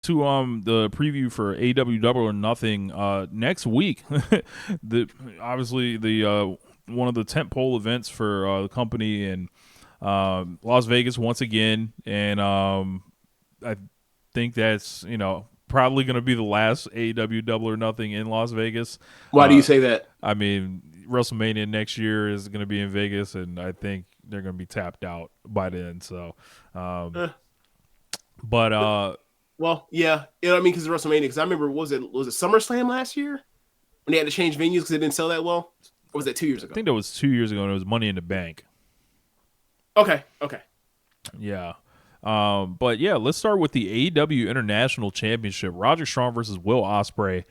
to the preview for AEW Double or Nothing next week. the obviously the one of the tentpole events for the company in Las Vegas once again, and I think that's probably going to be the last AEW Double or Nothing in Las Vegas. Why do you say that? I mean, WrestleMania next year is going to be in Vegas, and I think they're going to be tapped out by then. So, um, Eh, but well, yeah, you know what I mean, because WrestleMania. Because I remember, was it SummerSlam last year when they had to change venues because they didn't sell that well? Or was that 2 years I ago? think that was 2 years ago, and it was Money in the Bank. Okay, okay. Yeah. But yeah, let's start with the AEW International Championship. Roger Strong versus Will Ospreay.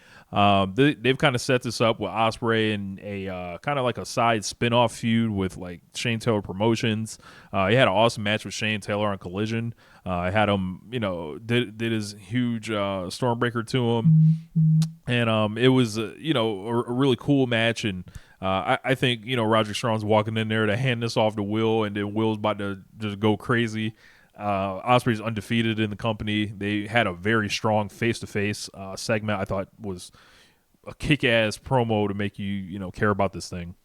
They've kind of set this up with Ospreay in a kind of like a side spin-off feud with like Shane Taylor Promotions. He had an awesome match with Shane Taylor on Collision. I had him, did his huge Stormbreaker to him, and it was a really cool match. And I think Roger Strong's walking in there to hand this off to Will, and then Will's about to just go crazy. Osprey's undefeated in the company. They had a very strong face-to-face segment. I thought was a kick-ass promo to make you care about this thing.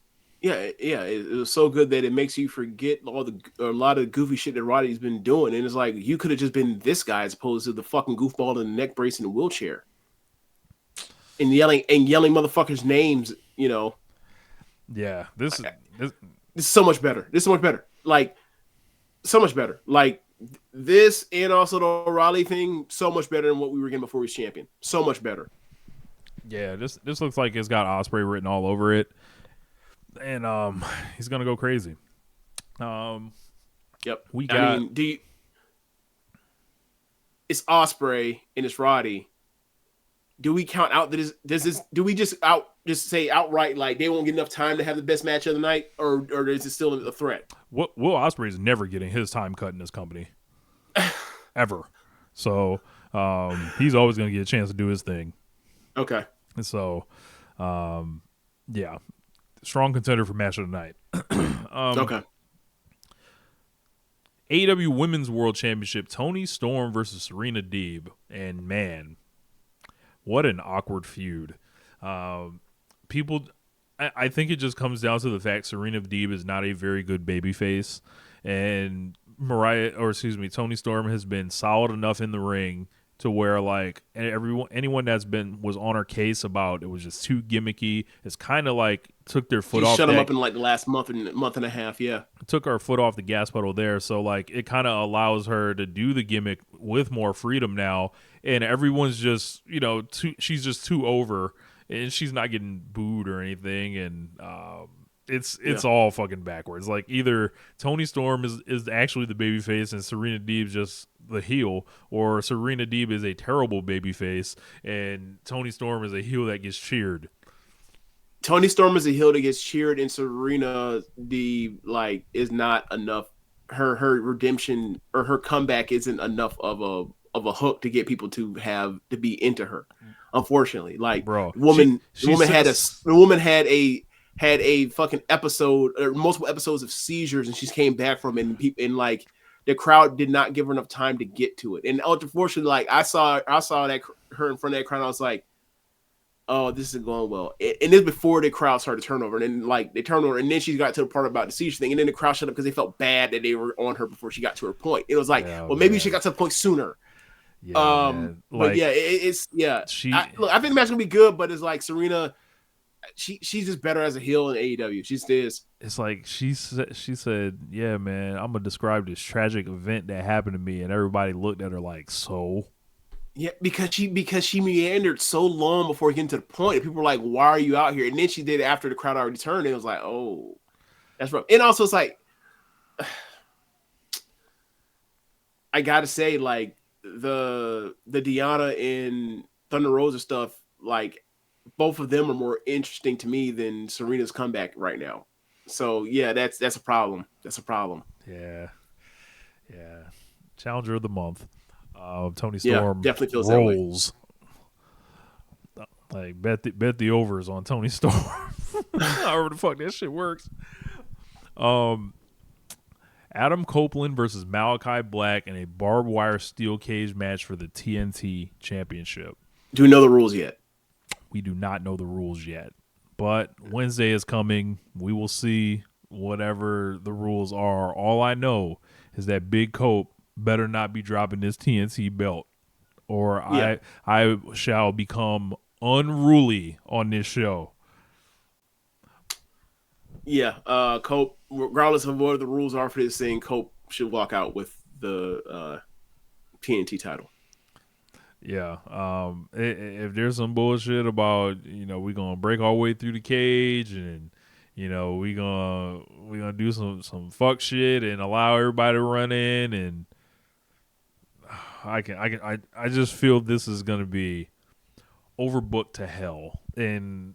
Yeah, yeah. It was so good that it makes you forget a lot of goofy shit that Roddy's been doing, and it's like you could have just been this guy as opposed to the fucking goofball in the neck brace in the wheelchair and yelling motherfuckers' names. Yeah, this is this, This is so much better. This is so much better. Like so much better. Like this and also the O'Reilly thing, so much better than what we were getting before he was champion. So much better. yeah, this looks like it's got Osprey written all over it, and he's gonna go crazy. Um, Yep. we I got mean, it's Osprey and it's Roddy. Do we count out that do we just say outright like they won't get enough time to have the best match of the night, or is it still a threat? Will Osprey is never getting his time cut in this company ever, so he's always gonna get a chance to do his thing. Okay. So, yeah, strong contender for match of the night. Okay. AEW Women's World Championship: Toni Storm versus Serena Deeb, and man, what an awkward feud. People, I think it just comes down to the fact Serena Deeb is not a very good babyface, and Toni Storm has been solid enough in the ring to where like anyone was on her case about it was just too gimmicky. It's kind of like took their foot She off shut him that up in like the last month and a half. Yeah. took our foot off the gas pedal there. So like it kind of allows her to do the gimmick with more freedom now, and everyone's just she's just too over, and she's not getting booed or anything, and it's Yeah. all fucking backwards. Like either Toni Storm is actually the babyface and Serena Deeb's just the heel, or Serena Deeb is a terrible babyface and Toni Storm is a heel that gets cheered. Toni Storm is a heel that gets cheered, and Serena the like is not enough. Her redemption or her comeback isn't enough of a hook to get people to be into her. Unfortunately, like Bro, the woman had a fucking episode or multiple episodes of seizures, and she came back from it, and people and like the crowd did not give her enough time to get to it. And unfortunately, like I saw that her in front of that crowd, I was like, oh, this isn't going well. And this before the crowd started to turn over. And then like they turned over, and then she got to the part about the seizure thing, and then the crowd shut up because they felt bad that they were on her before she got to her point. It was like, yeah, well, maybe man. she got to the point sooner. Yeah, man. But Like yeah, it's yeah. she I think the match gonna be good, but it's like Serena, she's just better as a heel in AEW. She just is. it's like she said, yeah, man, I'm gonna describe this tragic event that happened to me, and everybody looked at her like, so Yeah, because she meandered so long before getting to the point. People were like, "Why are you out here?" And then she did it after the crowd already turned. And it was like, "Oh, that's rough." And also, it's like, I gotta say, like the Diana and Thunder Rosa stuff, like both of them are more interesting to me than Serena's comeback right now. So yeah, that's a problem. That's a problem. yeah, yeah. Challenger of the month. Tony Yeah, Storm definitely feels that way. rolls. Like bet the overs on Tony Storm. However the fuck that shit works. Um, Adam Copeland versus Malachi Black in a barbed wire steel cage match for the TNT Championship. Do we know the rules yet? We do not know the rules yet, but Wednesday is coming. We will see whatever the rules are. All I know is that Big Cope better not be dropping this TNT belt, or I shall become unruly on this show. Yeah, Cope, regardless of what the rules are for this thing, Cope should walk out with the TNT title. Yeah. If there's some bullshit about, we're gonna break our way through the cage and we're gonna do some fuck shit and allow everybody to run in, and I just feel this is gonna be overbooked to hell, and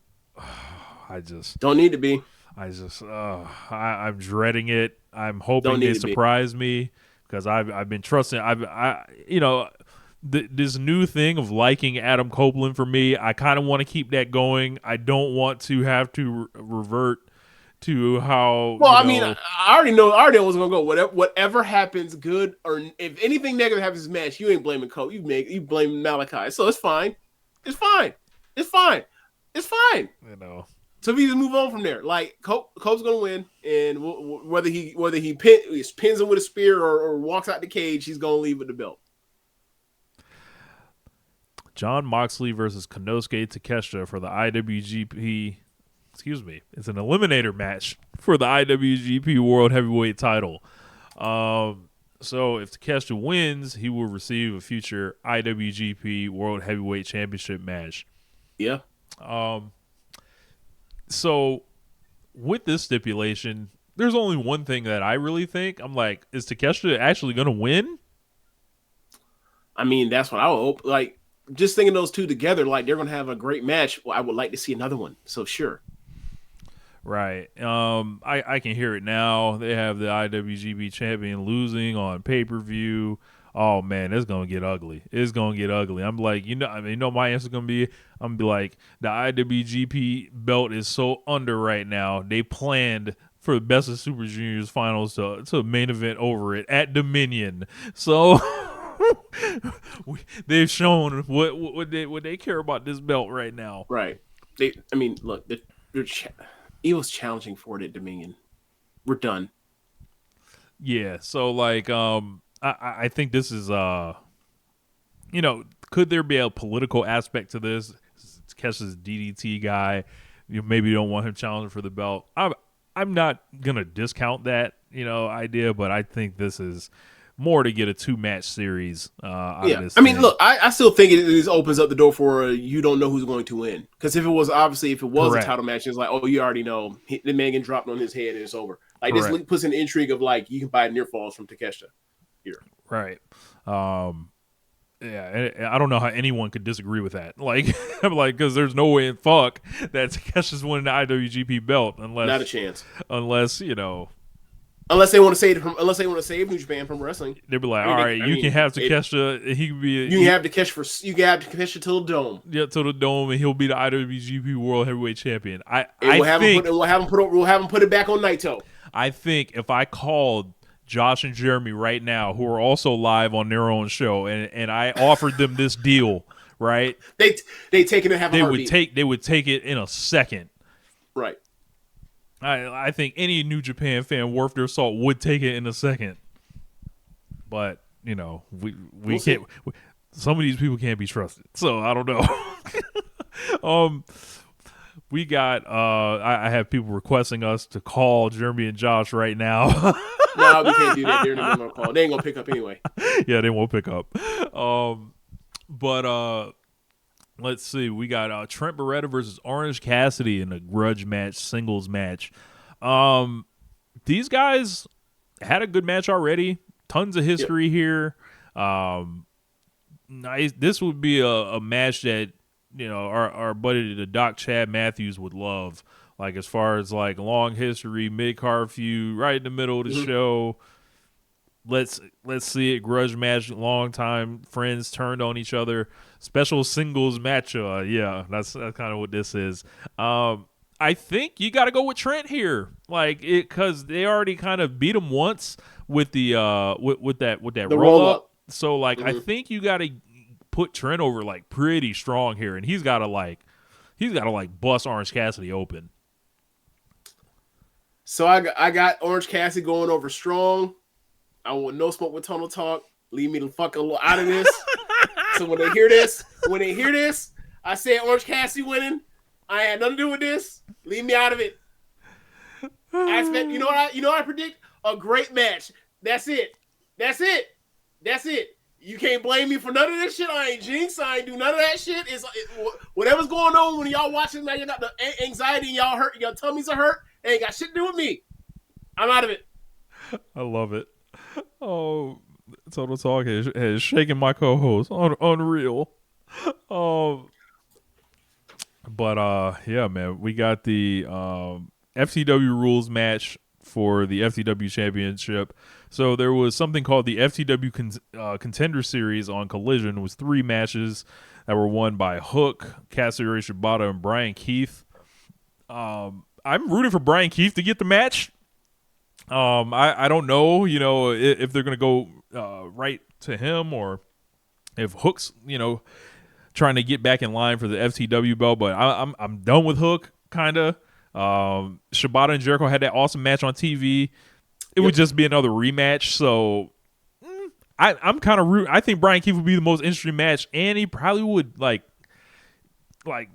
I just don't need to be. I'm dreading it. I'm hoping they surprise me, because I've been trusting. This new thing of liking Adam Copeland, for me, I kind of want to keep that going. I don't want to have to revert to how. Well, I mean, I already know what's gonna go. Whatever happens, good or if anything negative happens in this match, you ain't blaming Cope. You blame Malachi. So it's fine. It's fine. It's fine. It's fine. So we just move on from there. Like Cope's gonna win, and whether he pins him with a spear or walks out the cage, he's gonna leave with the belt. Jon Moxley versus Konosuke Takeshita for the IWGP. Excuse me. It's an eliminator match for the IWGP World Heavyweight title. So if Takeshita wins, he will receive a future IWGP World Heavyweight Championship match. Yeah. So with this stipulation, there's only one thing that I really think. I'm like, is Takeshita actually going to win? I mean, that's what I would hope. Like, just thinking those two together, like they're going to have a great match. Well, I would like to see another one. So sure. Right. I can hear it now. They have the IWGP champion losing on pay-per-view. Oh man, it's gonna get ugly. It's gonna get ugly. I'm like, my answer's gonna be, I'm gonna be like, the IWGP belt is so under right now. They planned for the Best of Super Juniors finals to main event over it at Dominion. So they've shown what they care about this belt right now. Right. Look, Evil's challenging for it at Dominion. We're done. Yeah. So like, I think this is, could there be a political aspect to this? Kesha's DDT guy, maybe you don't want him challenging for the belt. I'm not gonna discount that idea, but I think this is more to get a 2-match series. Out of this thing. Look, I still think it opens up the door for you don't know who's going to win, because if it was Correct. a title match, it's like, oh, you already know the man getting dropped on his head and it's over. Like Correct. This puts an intrigue of like you can buy near falls from Takeshita here. Right. Yeah, I don't know how anyone could disagree with that. Like, I'm like, because there's no way in fuck that Takesha's winning the IWGP belt unless not a chance. Unless unless they want to save New Japan from wrestling. They'd be like, all right, you can have Takesha. He can be. You can have Takesha till the dome. Yeah, till the dome, and he'll be the IWGP World Heavyweight Champion. We'll have him put it back on Naito. I think if I called Josh and Jeremy right now, who are also live on their own show, and I offered them this deal, right? They take it and have a heartbeat. They would take it in a second. Right. I think any New Japan fan worth their salt would take it in a second. But, we can't. Some of these people can't be trusted. So I don't know. We got I have people requesting us to call Jeremy and Josh right now. No, we can't do that. They're not gonna call. They ain't gonna pick up anyway. Yeah, they won't pick up. But let's see. We got Trent Beretta versus Orange Cassidy in a grudge match, singles match. These guys had a good match already. Tons of history here. Nice. This would be a match that our buddy the Doc Chad Matthews would love. Like as far as like long history, mid-card feud, right in the middle of the show. Let's see it. Grudge match, long time friends turned on each other. Special singles match. Yeah, that's kind of what this is. I think you got to go with Trent here, like it, because they already kind of beat him once. with the with that The roll roll up. up. So like I Mm-hmm. think you got to put Trent over like pretty strong here, and he's got to bust Orange Cassidy open. So I got Orange Cassidy going over strong. I want no smoke with Tunnel Talk. Leave me the fuck out of this. So when they hear this, I say Orange Cassidy winning. I had nothing to do with this. Leave me out of it. I expect you know what I predict? A great match. That's it. You can't blame me for none of this shit. I ain't jinx. I ain't do none of that shit. Whatever's going on when y'all watching, man, you got the anxiety and y'all hurt, your tummies are hurt. It ain't got shit to do with me. I'm out of it. I love it. Oh, Total Talk has shaken my co-host. Unreal. Um, but yeah, man, we got the FTW rules match for the FTW championship. So there was something called the FTW Contender Series on Collision. It was 3 matches that were won by Hook, Katsuyori Shibata, and Brian Keith. I'm rooting for Brian Keith to get the match. I don't know, if they're gonna go right to him or if Hook's, trying to get back in line for the FTW belt. But I'm done with Hook, kinda. Shibata and Jericho had that awesome match on TV. It would just be another rematch. So I'm kind of I think Brian Keith would be the most interesting match, and he probably would like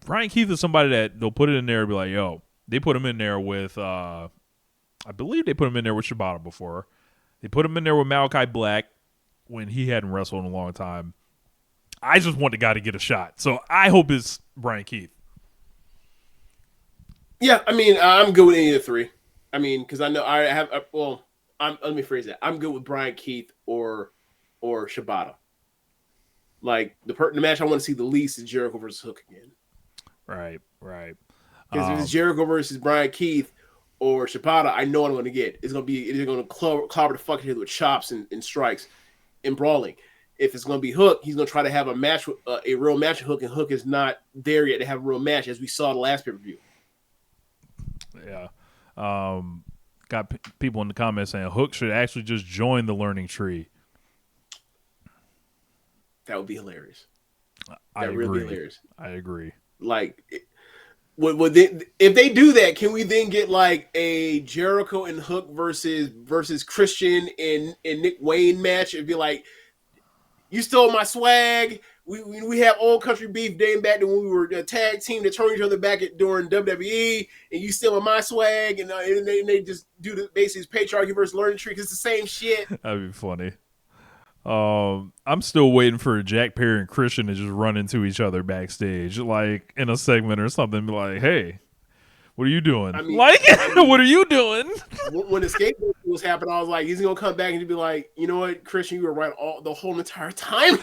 Brian Keith is somebody that they'll put it in there and be like, yo, they put him in there with I believe they put him in there with Shibata before. They put him in there with Malachi Black when he hadn't wrestled in a long time. I just want the guy to get a shot. So I hope it's Brian Keith. Yeah, I mean, I'm good with any of the 3. I mean, because I know I have. Let me phrase that. I'm good with Brian Keith or Shibata. Like the match I want to see the least is Jericho versus Hook again. Right. Because if it's Jericho versus Brian Keith or Shibata, I know what I'm going to get. It's going to be either going to clobber the fucking head with chops and strikes and brawling. If it's going to be Hook, he's going to try to have a match, a real match with Hook, and Hook is not there yet to have a real match, as we saw the last pay-per-view. Yeah. Got people in the comments saying Hook should actually just join the learning tree. That would be hilarious. I agree. Really be hilarious. I agree. Like, if they do that, can we then get like a Jericho and Hook versus Christian and Nick Wayne match? It'd be like, you stole my swag. We have old country beef dating back to when we were a tag team that turned each other back during WWE, and you stealing my swag, and they just do the basically patriarchy versus learning tree because it's the same shit. That'd be funny. I'm still waiting for Jack Perry and Christian to just run into each other backstage, like in a segment or something. Be like, "Hey, what are you doing?" What are you doing? When the skateboard was happening, I was like, "He's gonna come back and be like, you know what, Christian, you were right the whole entire time."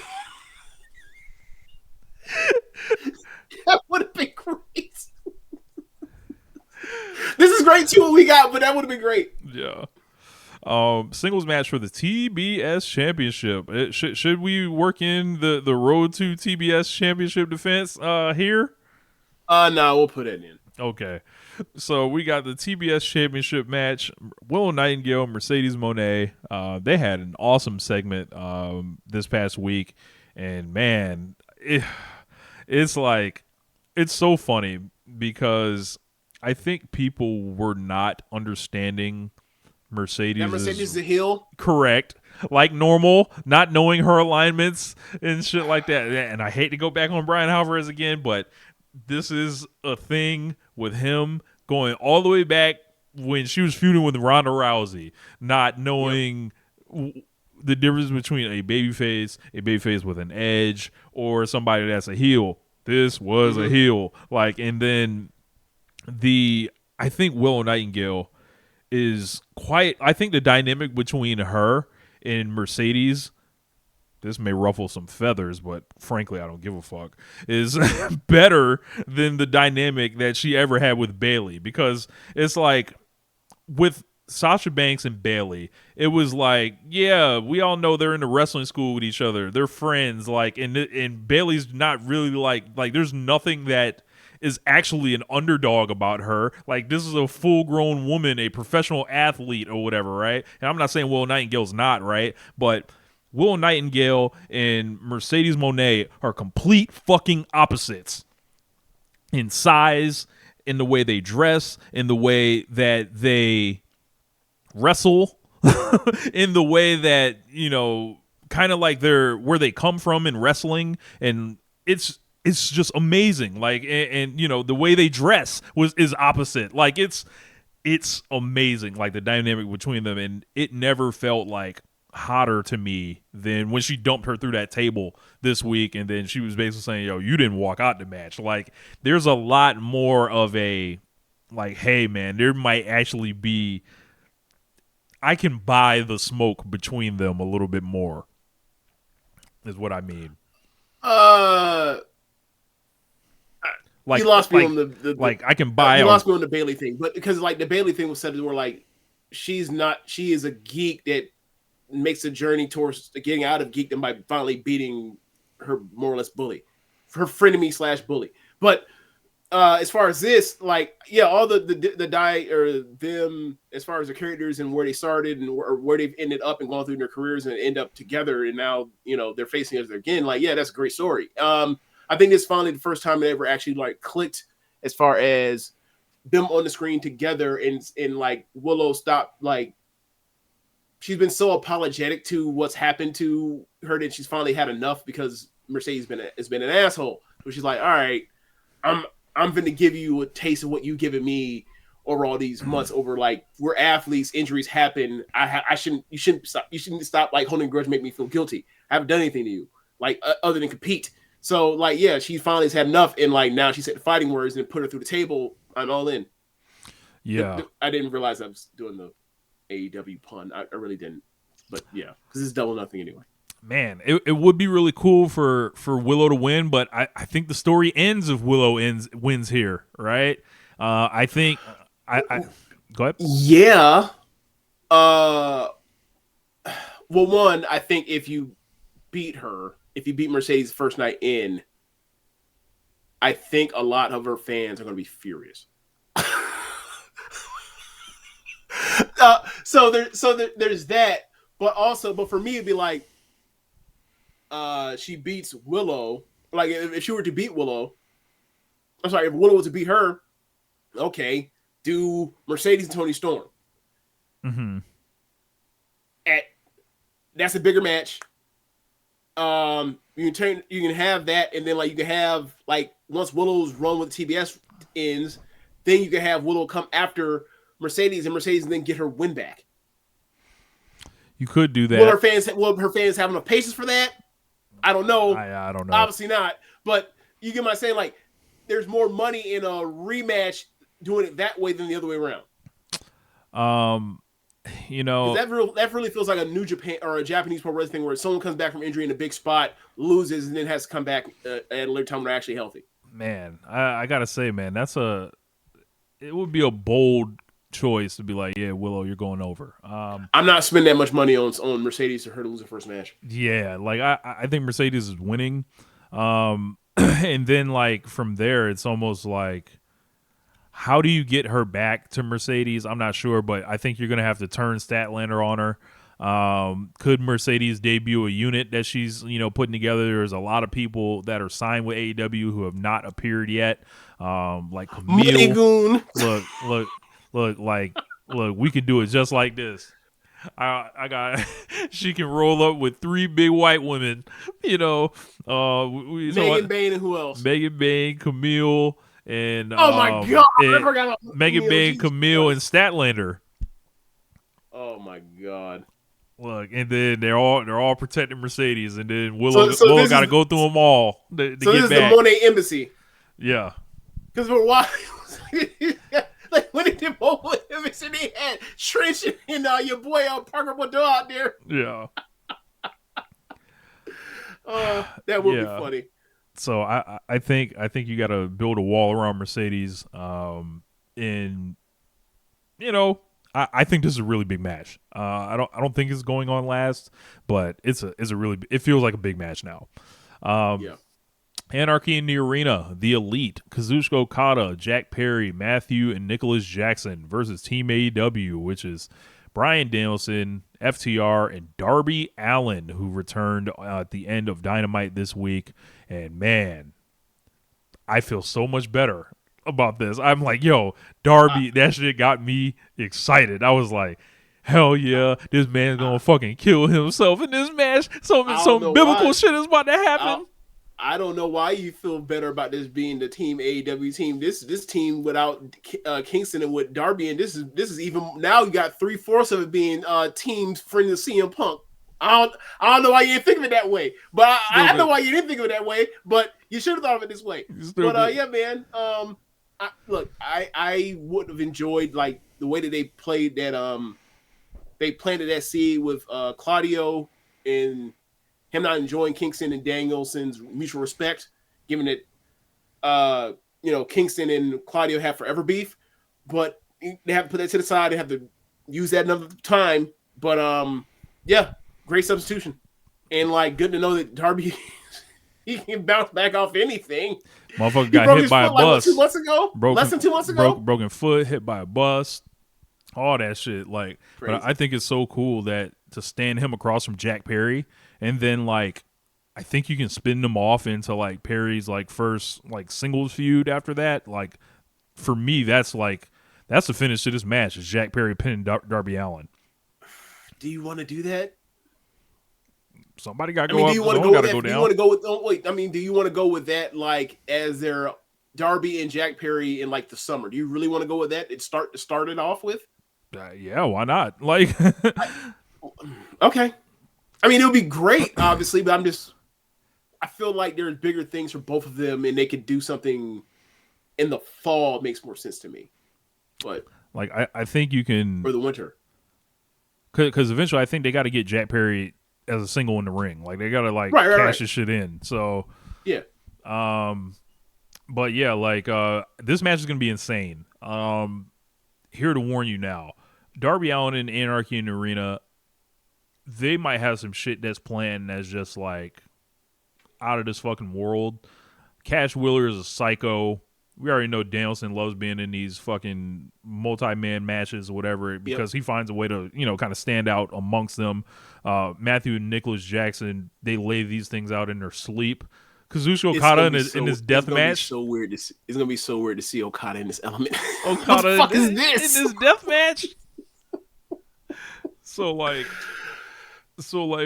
That would have been great. This is great too, what we got, but that would have been great. Yeah. Singles match for the TBS Championship. Should we work in the road to TBS Championship defense here? No, we'll put it in. Okay. So we got the TBS Championship match. Willow Nightingale, Mercedes Moné. They had an awesome segment this past week, and man, it's like it's so funny because I think people were not understanding Mercedes is a heel. Correct. Like normal, not knowing her alignments and shit like that. And I hate to go back on Brian Alvarez again, but this is a thing with him going all the way back when she was feuding with Ronda Rousey, not knowing the difference between a babyface with an edge, or somebody that's a heel. This was a heel. And then I think Willow Nightingale is I think the dynamic between her and Mercedes, this may ruffle some feathers, but frankly, I don't give a fuck, is better than the dynamic that she ever had with Bayley. Because it's like with Sasha Banks and Bayley, it was like, yeah, we all know they're in the wrestling school with each other. They're friends. And Bayley's not really like there's nothing that is actually an underdog about her. Like, this is a full grown woman, a professional athlete or whatever, right? And I'm not saying Willow Nightingale's not, right? But Willow Nightingale and Mercedes Moné are complete fucking opposites in size, in the way they dress, in the way that they wrestle, in the way that, you know, kind of like they're where they come from in wrestling, and it's just amazing. Like, and you know, the way they dress is opposite. Like, it's amazing, like the dynamic between them, and it never felt like hotter to me than when she dumped her through that table this week, and then she was basically saying, yo, you didn't walk out the match. Like, there's a lot more of a, like, hey man, there might actually be, I can buy the smoke between them a little bit more, is what I mean. Like, you lost me like, on the like I can buy. You lost me on the Bailey thing, but because like the Bailey thing was said where like she is a geek that makes a journey towards getting out of geekdom by finally beating her more or less bully, her frenemy / bully. But as far as this, like, yeah, all the die or them as far as the characters and where they started and where they've ended up and gone through their careers and end up together, and now, you know, they're facing each other again. Like, yeah, that's a great story. I think this is finally the first time it ever actually like clicked as far as them on the screen together, and like Willow stopped, like, she's been so apologetic to what's happened to her that she's finally had enough because Mercedes has been an asshole. So she's like, all right, I'm going to give you a taste of what you've given me over all these months. Over, like, we're athletes, injuries happen. You shouldn't stop like holding a grudge, make me feel guilty. I haven't done anything to you, like, other than compete. So, like, yeah, she finally has had enough, and like now she said the fighting words and put her through the table. I'm all in. Yeah, I didn't realize I was doing the AEW pun. I really didn't. But yeah, because it's double nothing anyway. Man, it would be really cool for Willow to win, but I think the story ends if Willow wins here, right? I think I go ahead. Yeah. Well, one, I think if you beat Mercedes first night in, I think a lot of her fans are going to be furious. So there's that, but for me it'd be like, she beats Willow. Like, if she were to beat Willow, I'm sorry, if Willow was to beat her, okay, do Mercedes and Toni Storm. Mm-hmm. That's a bigger match. You can have that, and then like you can have, like, once Willow's run with TBS ends, then you can have Willow come after Mercedes, and then get her win back. You could do that. Will her fans have enough patience for that? I don't know. I don't know. Obviously not. But you get my saying, like, there's more money in a rematch doing it that way than the other way around. You know, that really feels like a New Japan or a Japanese pro wrestling thing where someone comes back from injury in a big spot, loses, and then has to come back at a later time when they're actually healthy. Man, I gotta say, man, it would be a bold choice to be like, yeah, Willow, you're going over. I'm not spending that much money on Mercedes for her to lose her first match. Yeah, like I think Mercedes is winning. And then, like, from there, it's almost like, how do you get her back to Mercedes? I'm not sure, but I think you're going to have to turn Statlander on her. Could Mercedes debut a unit that she's, you know, putting together? There's a lot of people that are signed with AEW who have not appeared yet. Like Camille. Look, we can do it just like this. I got she can roll up with 3 big white women, you know. Megan Bain and who else? Megan Bain, Camille, and oh my god, I forgot about Megan Bain, Camille, and Statlander. Oh my god. Look, and then they're all protecting Mercedes, and then Willow got to go through them all to get back. So this is the Monet Embassy. Yeah. Because we're watching. Like, when they did Mobile Embassy, they had Trench and your boy Parker Bordeaux out there. Yeah. That would be funny. So I think you got to build a wall around Mercedes. And you know, I think this is a really big match. I don't think it's going on last, but it feels like a big match now. Yeah. Anarchy in the Arena, The Elite, Kazuchika Okada, Jack Perry, Matthew, and Nicholas Jackson versus Team AEW, which is Bryan Danielson, FTR, and Darby Allin, who returned at the end of Dynamite this week. And man, I feel so much better about this. I'm like, yo, I, Darby, that shit got me excited. I was like, hell yeah, this man's I, gonna fucking kill himself in this match. I don't Some know biblical why. shit is about to I, happen. I don't know why you feel better about this being the Team AEW team. This team without Kingston and with Darby, and this is even now you got 3/4 of it being teams friendly to CM Punk. I don't know why you didn't think of it that way, but I know Stupid. why you didn't think of it that way. But you should have thought of it this way. But Stupid. yeah, man. I would have enjoyed like the way that they played that. They planted that seed with Claudio and him not enjoying Kingston and Danielson's mutual respect, given that Kingston and Claudio have forever beef, but they have to put that to the side. They have to use that another time. But yeah, great substitution, and like good to know that Darby he can bounce back off anything. Motherfucker He got broke hit his by a foot like what, two bus. months ago? Less than 2 months ago. Broken foot, hit by a bus, all that shit. Like, but Crazy. I think it's so cool that to stand him across from Jack Perry, and then like, I think you can spin them off into like Perry's like first like singles feud after that. Like, for me, that's the finish to this match is Jack Perry pinning Darby Allin. Do you want to do that? Somebody got to I mean, go do up. you want to Someone go got with to that? go Do you down. want to go with? Oh, wait, I mean, do you want to go with that like as their Darby and Jack Perry in like the summer? Do you really want to go with that? Start it off with. Yeah, why not? Like, Okay, I mean, it would be great, obviously, but I feel like there's bigger things for both of them, and they could do something in the fall. It makes more sense to me, but like I think you or can the winter. because eventually I think they got to get Jack Perry as a single in the ring. Like they got to like Right. cash this shit in. So, Yeah, um, but yeah, like this match is gonna be insane. Here to warn you now, Darby Allin and Anarchy in the Arena, they might have some shit that's planned that's just like out of this fucking world. Cash Wheeler is a psycho. We already know Danielson loves being in these fucking multi-man matches or whatever yep. because he finds a way to, kind of stand out amongst them. Matthew and Nicholas Jackson, they lay these things out in their sleep. Kazuchika Okada in his death match. It's gonna be so weird to see Okada in this element. What the Okada fuck is in this? this death match. So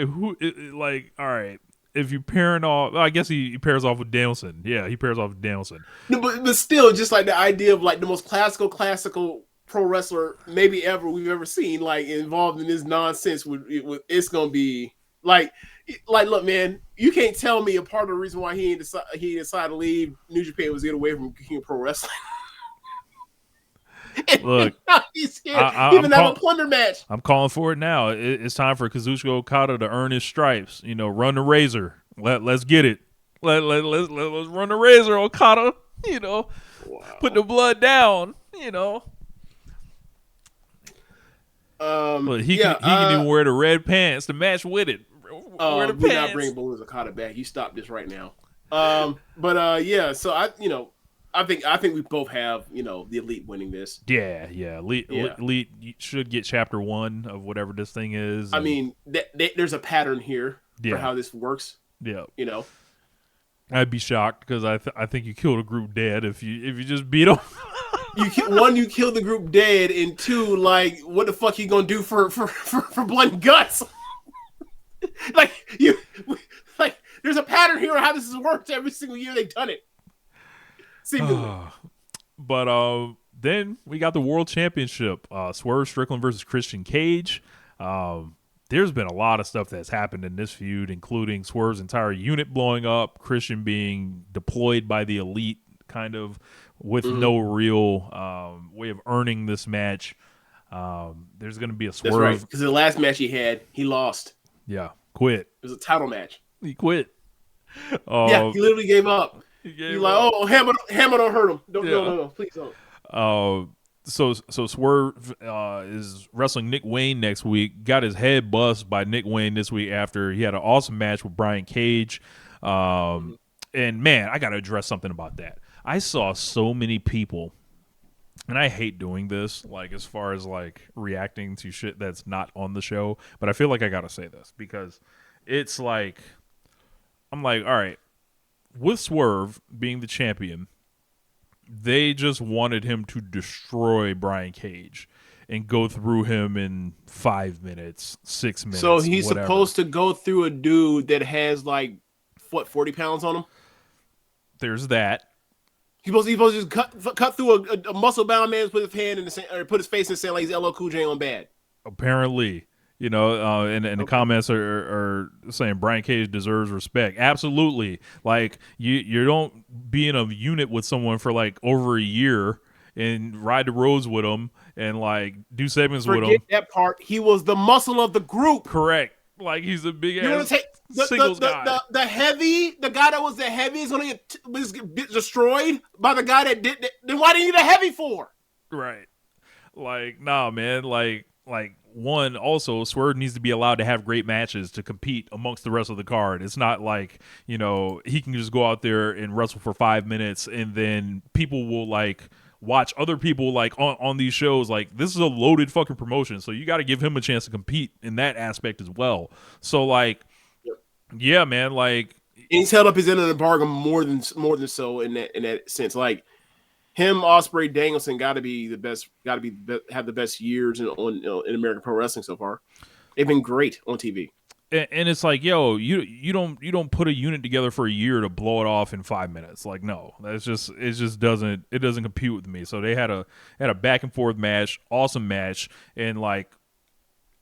who like all right. If you pairing off, I guess he pairs off with Danielson. Yeah, he pairs off with Danielson. No, but still, just like the idea of like the most classical pro wrestler maybe ever we've ever seen, like involved in this nonsense. It's gonna be like look, man, you can't tell me a part of the reason why he decided to leave New Japan was to get away from King of Pro Wrestling. Look, He's here, even have a plunder match. I'm calling for it now. It's time for Kazuchika Okada to earn his stripes. Run the razor. Let's get it. Let's run the razor, Okada. Wow. Put the blood down. Look, he can even wear the red pants to match with it. Wear the we're pants. not bringing Balloons Okada back. You stop this right now. Yeah. So I think we both have the Elite winning this. Yeah. Elite should get chapter 1 of whatever this thing is. I mean, there's a pattern here for how this works. Yeah. I'd be shocked because I think you killed a group dead if you just beat them. you killed the group dead, and two, like, what the fuck you gonna do for blood and guts? There's a pattern here on how this has worked every single year they've done it. But then we got the World Championship. Swerve Strickland versus Christian Cage. There's been a lot of stuff that's happened in this feud, including Swerve's entire unit blowing up, Christian being deployed by the Elite, kind of with no real way of earning this match. There's going to be a Swerve. That's right, because the last match he had, he lost. Yeah, quit. It was a title match. He quit. Yeah, he literally gave up. He's like, oh, Hammer don't hurt him. No, please don't. So Swerve is wrestling Nick Wayne next week. Got his head bust by Nick Wayne this week after he had an awesome match with Brian Cage. And man, I got to address something about that. I saw so many people, and I hate doing this, like as far as like reacting to shit that's not on the show, but I feel like I got to say this because it's like, I'm like, all right, with Swerve being the champion, they just wanted him to destroy Brian Cage and go through him in 5 minutes, 6 minutes. So he's whatever. supposed to go through a dude that has like what 40 pounds on him. There's that. He's supposed to just cut through a muscle bound man, put his hand in the sand, or put his face in the sand like he's LL Cool J on Bad. Apparently, and the comments are saying Brian Cage deserves respect. Absolutely. Like you don't be in a unit with someone for like over a year and ride the roads with them and like do segments with them. Forget that part. He was the muscle of the group. Correct. Like he's a big You want ass to take singles guy. the guy that was the heavy is going to get destroyed by the guy that did. Then why do you need a heavy for? Right. Like, nah, man. Like one, also, Swerve needs to be allowed to have great matches to compete amongst the rest of the card. It's not like, he can just go out there and wrestle for 5 minutes and then people will like watch other people like on these shows. Like, this is a loaded fucking promotion, so you got to give him a chance to compete in that aspect as well. So like, yeah, man, like, and he's held up his end of the bargain more than so in that sense. Like him, Ospreay, Danielson got to be the best. Got to have the best years in American Pro Wrestling so far. They've been great on TV. And it's like, yo, you don't put a unit together for a year to blow it off in 5 minutes. Like, no, it just doesn't compute with me. So they had a back and forth match, awesome match, and like,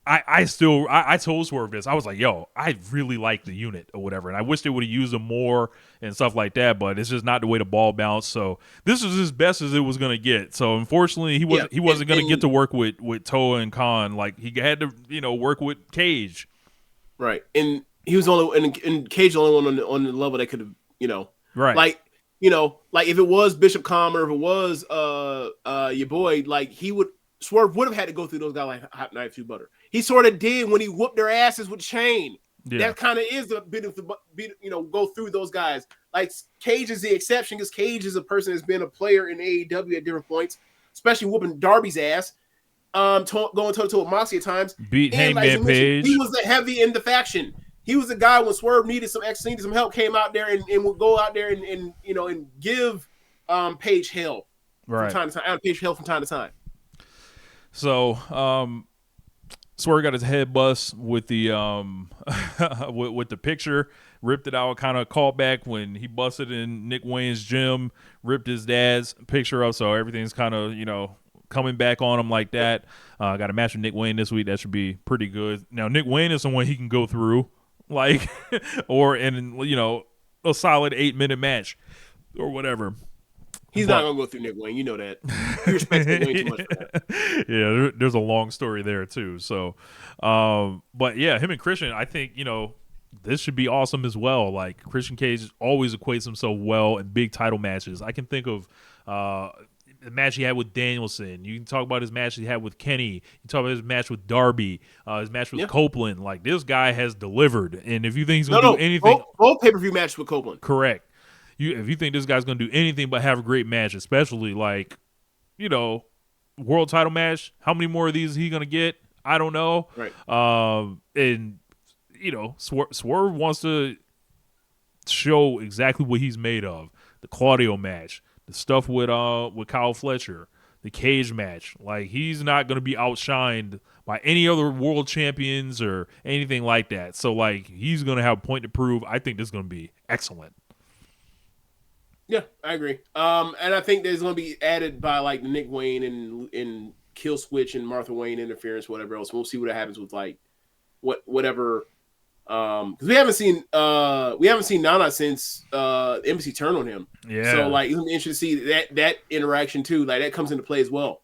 I told Swerve this. I was like, yo, I really like the unit or whatever, and I wish they would have used them more and stuff like that, but it's just not the way the ball bounced. So this was as best as it was gonna get. So unfortunately, he wasn't gonna get to work with Toa and Khan. Like, he had to work with Cage. Right, and he was only and Cage the only one on the level that could have right, like like if it was Bishop Comm or if it was your boy, like Swerve would have had to go through those guys like hot knife through butter. He sort of did when he whooped their asses with Shane. Yeah. That kind of is the bit of go through those guys. Like Cage is the exception because Cage is a person that's been a player in AEW at different points, especially whooping Darby's ass, going toe-to-toe with Moxley at times. Beat Hangman Page. He was the heavy in the faction. He was the guy when Swerve needed some help, came out there and would go out there and give Page hell from time to time. Page hell from time to time. So, Swerve got his head bust with the with the picture, ripped it out, kind of called back when he busted in Nick Wayne's gym, ripped his dad's picture up, so everything's kind of coming back on him like that. Got a match with Nick Wayne this week. That should be pretty good. Now Nick Wayne is someone he can go through, like, or in a solid 8-minute match or whatever. He's not gonna go through Nick Wayne, you know that. He respects Nick Wayne too much for that. Yeah, there's a long story there too. So, but yeah, him and Christian, I think this should be awesome as well. Like, Christian Cage always equates himself well in big title matches. I can think of the match he had with Danielson. You can talk about his match he had with Kenny. You can talk about his match with Darby. His match with Copeland. Like, this guy has delivered. And if you think he's gonna do anything, both pay-per-view matches with Copeland, correct. If you think this guy's going to do anything but have a great match, especially like, world title match, how many more of these is he going to get? I don't know. Right. And, Swerve wants to show exactly what he's made of. The Claudio match, the stuff with Kyle Fletcher, the Cage match. Like, he's not going to be outshined by any other world champions or anything like that. So, like, he's going to have a point to prove. I think this is going to be excellent. Yeah, I agree. And I think there's going to be added by like the Nick Wayne and Kill Switch and Martha Wayne interference, whatever else. We'll see what happens with like whatever. Because we haven't seen Nana since Embassy turned on him. Yeah. So like it's interesting to see that interaction too. Like that comes into play as well.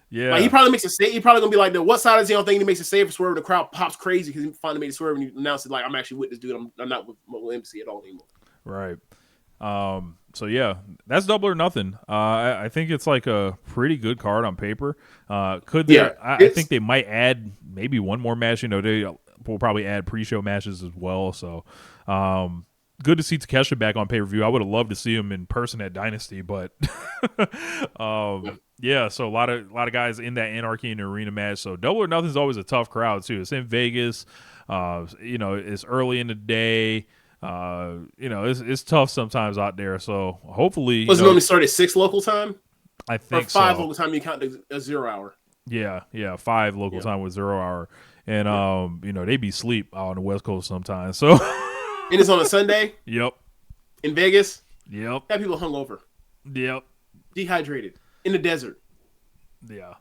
Yeah. Like he probably makes a save. He probably gonna be like, what side is he on? Thinking he makes a save for Swerve. The crowd pops crazy because he finally made a swerve and he announces like, I'm actually with this dude. I'm not with Embassy at all anymore. Right. So yeah, that's Double or Nothing. I think it's like a pretty good card on paper. I think they might add maybe one more match. They will probably add pre-show matches as well. So, good to see Takeshita back on pay-per-view. I would have loved to see him in person at Dynasty, but yeah, so a lot of guys in that Anarchy in the Arena match. So Double or Nothing is always a tough crowd too. It's in Vegas. It's early in the day. It's tough sometimes out there. So hopefully, was it normally start at 6 local time? I think or 5 so. local time. You count a 0 hour. Yeah, 5 local time with 0 hour, and they be sleep out on the West Coast sometimes. So, and it's on a Sunday. Yep. In Vegas. Yep. Got people hungover. Yep. Dehydrated in the desert. Yeah.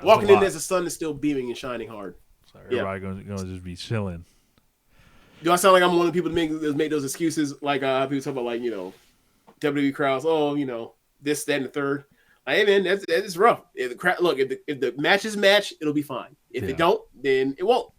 Walking in as the sun is still beaming and shining hard. So everybody gonna just be chilling. Do I sound like I'm one of the people that make those excuses? Like people talk about WWE crowds. Oh, this, that, and the third. Like, hey man, that's rough. If the matches match, it'll be fine. If it don't, then it won't.